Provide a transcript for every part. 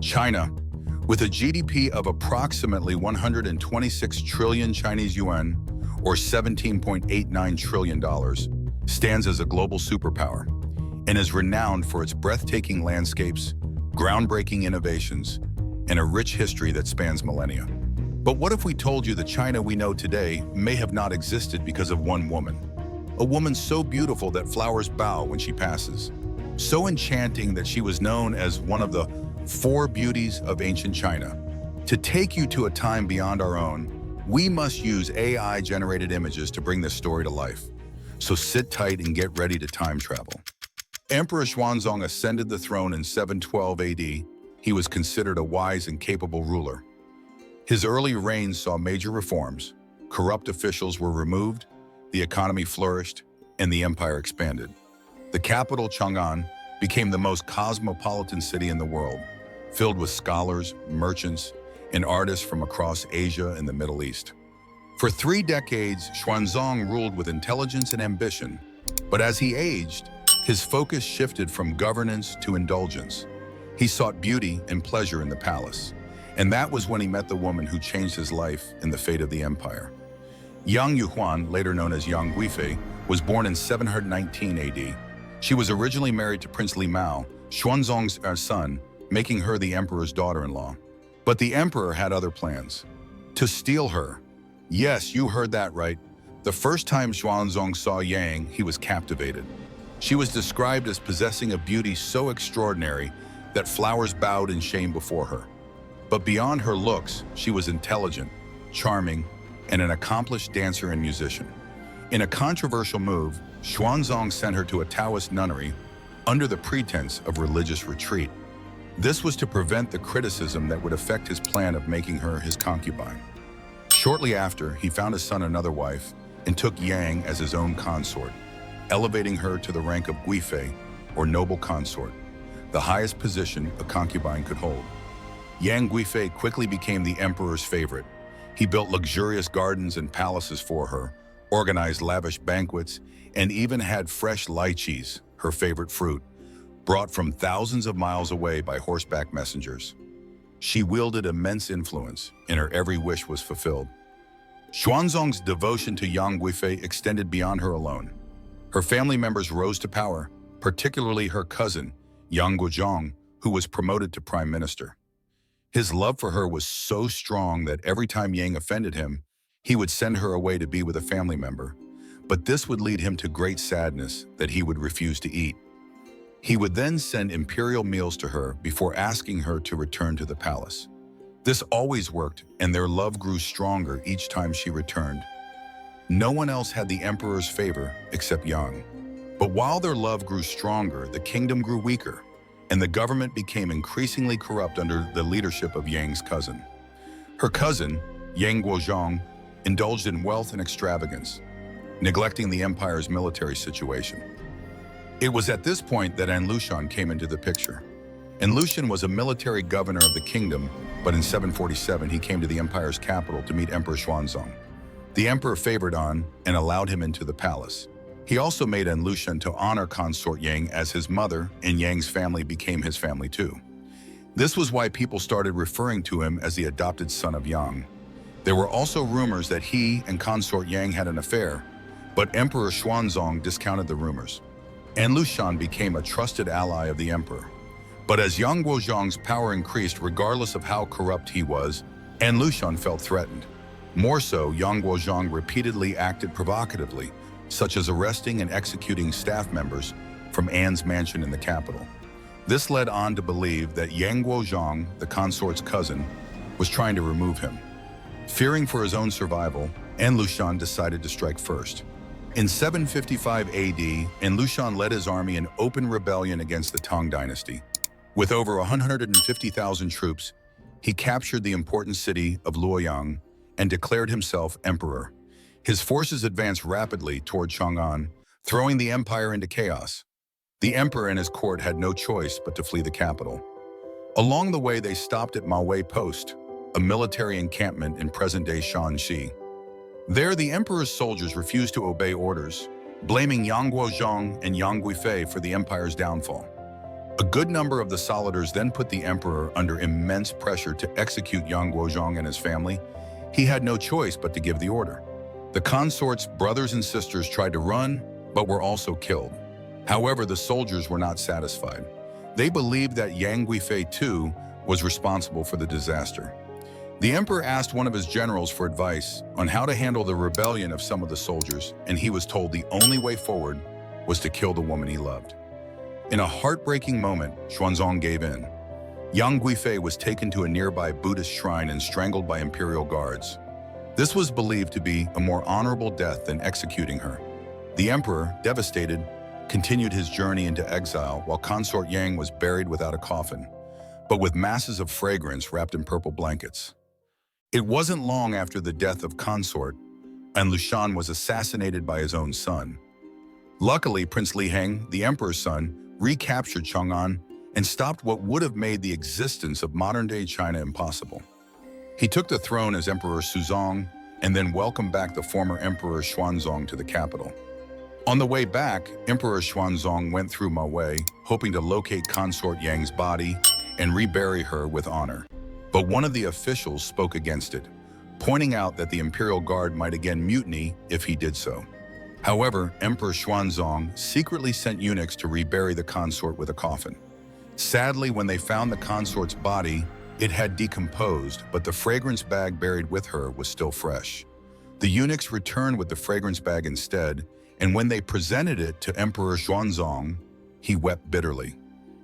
China, with a GDP of approximately 126 trillion Chinese yuan, or $17.89 trillion, stands as a global superpower and is renowned for its breathtaking landscapes, groundbreaking innovations, and a rich history that spans millennia. But what if we told you the China we know today may have not existed because of one woman? A woman so beautiful that flowers bow when she passes. So enchanting that she was known as one of the four beauties of ancient China. To take you to a time beyond our own, we must use AI-generated images to bring this story to life. So sit tight and get ready to time travel. Emperor Xuanzong ascended the throne in 712 AD. He was considered a wise and capable ruler. His early reign saw major reforms. Corrupt officials were removed, the economy flourished, and the empire expanded. The capital, Chang'an, became the most cosmopolitan city in the world, filled with scholars, merchants, and artists from across Asia and the Middle East. For 3 decades, Xuanzong ruled with intelligence and ambition, but as he aged, his focus shifted from governance to indulgence. He sought beauty and pleasure in the palace, and that was when he met the woman who changed his life and the fate of the empire. Yang Guifei, later known as Yang Guifei, was born in 719 AD. She was originally married to Prince Li Mao, Xuanzong's son, making her the emperor's daughter-in-law. But the emperor had other plans. To steal her. Yes, you heard that right. The first time Xuanzong saw Yang, he was captivated. She was described as possessing a beauty so extraordinary that flowers bowed in shame before her. But beyond her looks, she was intelligent, charming, and an accomplished dancer and musician. In a controversial move, Xuanzong sent her to a Taoist nunnery under the pretense of religious retreat. This was to prevent the criticism that would affect his plan of making her his concubine. Shortly after, he found his son another wife and took Yang as his own consort, elevating her to the rank of Guifei, or noble consort, the highest position a concubine could hold. Yang Guifei quickly became the emperor's favorite. He built luxurious gardens and palaces for her, organized lavish banquets, and even had fresh lychees, her favorite fruit, brought from thousands of miles away by horseback messengers. She wielded immense influence, and her every wish was fulfilled. Xuanzong's devotion to Yang Guifei extended beyond her alone. Her family members rose to power, particularly her cousin, Yang Guifei, who was promoted to prime minister. His love for her was so strong that every time Yang offended him, he would send her away to be with a family member. But this would lead him to great sadness that he would refuse to eat. He would then send imperial meals to her before asking her to return to the palace. This always worked, and their love grew stronger each time she returned. No one else had the emperor's favor except Yang. But while their love grew stronger, the kingdom grew weaker, and the government became increasingly corrupt under the leadership of Yang's cousin. Her cousin, Yang Guifei, indulged in wealth and extravagance, neglecting the empire's military situation. It was at this point that An Lushan came into the picture. An Lushan was a military governor of the kingdom, but in 747 he came to the empire's capital to meet Emperor Xuanzong. The emperor favored An and allowed him into the palace. He also made An Lushan to honor consort Yang as his mother, and Yang's family became his family too. This was why people started referring to him as the adopted son of Yang. There were also rumors that he and consort Yang had an affair, but Emperor Xuanzong discounted the rumors. An Lushan became a trusted ally of the emperor. But as Yang Guizhong's power increased regardless of how corrupt he was, An Lushan felt threatened. More so, Yang Guizhong repeatedly acted provocatively, such as arresting and executing staff members from An's mansion in the capital. This led An to believe that Yang Guizhong, the consort's cousin, was trying to remove him. Fearing for his own survival, An Lushan decided to strike first. In 755 AD, An Lushan led his army in open rebellion against the Tang Dynasty. With over 150,000 troops, he captured the important city of Luoyang and declared himself emperor. His forces advanced rapidly toward Chang'an, throwing the empire into chaos. The emperor and his court had no choice but to flee the capital. Along the way, they stopped at Mawei Post, a military encampment in present-day Shanxi. There, the emperor's soldiers refused to obey orders, blaming Yang Guizhong and Yang Guifei for the empire's downfall. A good number of the soldiers then put the emperor under immense pressure to execute Yang Guifei and his family. He had no choice but to give the order. The consort's brothers and sisters tried to run, but were also killed. However, the soldiers were not satisfied. They believed that Yang Guifei too was responsible for the disaster. The emperor asked one of his generals for advice on how to handle the rebellion of some of the soldiers, and he was told the only way forward was to kill the woman he loved. In a heartbreaking moment, Xuanzong gave in. Yang Guifei was taken to a nearby Buddhist shrine and strangled by imperial guards. This was believed to be a more honorable death than executing her. The emperor, devastated, continued his journey into exile while consort Yang was buried without a coffin, but with masses of fragrance wrapped in purple blankets. It wasn't long after the death of consort, An Lushan was assassinated by his own son. Luckily, Prince Li Heng, the emperor's son, recaptured Chang'an and stopped what would have made the existence of modern-day China impossible. He took the throne as Emperor Xuanzong and then welcomed back the former Emperor Xuanzong to the capital. On the way back, Emperor Xuanzong went through Mawei, hoping to locate consort Yang's body and rebury her with honor. But one of the officials spoke against it, pointing out that the imperial guard might again mutiny if he did so. However, Emperor Xuanzong secretly sent eunuchs to rebury the consort with a coffin. Sadly, when they found the consort's body, it had decomposed, but the fragrance bag buried with her was still fresh. The eunuchs returned with the fragrance bag instead, and when they presented it to Emperor Xuanzong, he wept bitterly.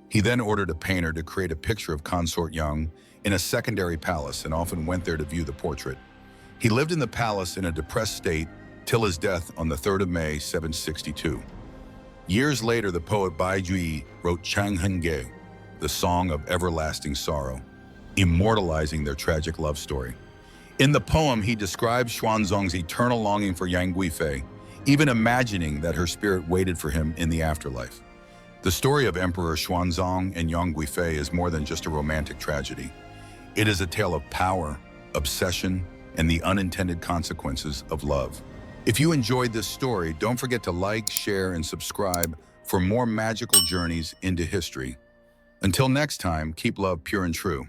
He then ordered a painter to create a picture of consort Yang in a secondary palace and often went there to view the portrait. He lived in the palace in a depressed state till his death on the 3rd of May, 762. Years later, the poet Bai Jui wrote Chang Henge, the Song of Everlasting Sorrow, immortalizing their tragic love story. In the poem, he describes Xuanzong's eternal longing for Yang Guifei, even imagining that her spirit waited for him in the afterlife. The story of Emperor Xuanzong and Yang Guifei is more than just a romantic tragedy. It is a tale of power, obsession, and the unintended consequences of love. If you enjoyed this story, don't forget to like, share, and subscribe for more magical journeys into history. Until next time, keep love pure and true.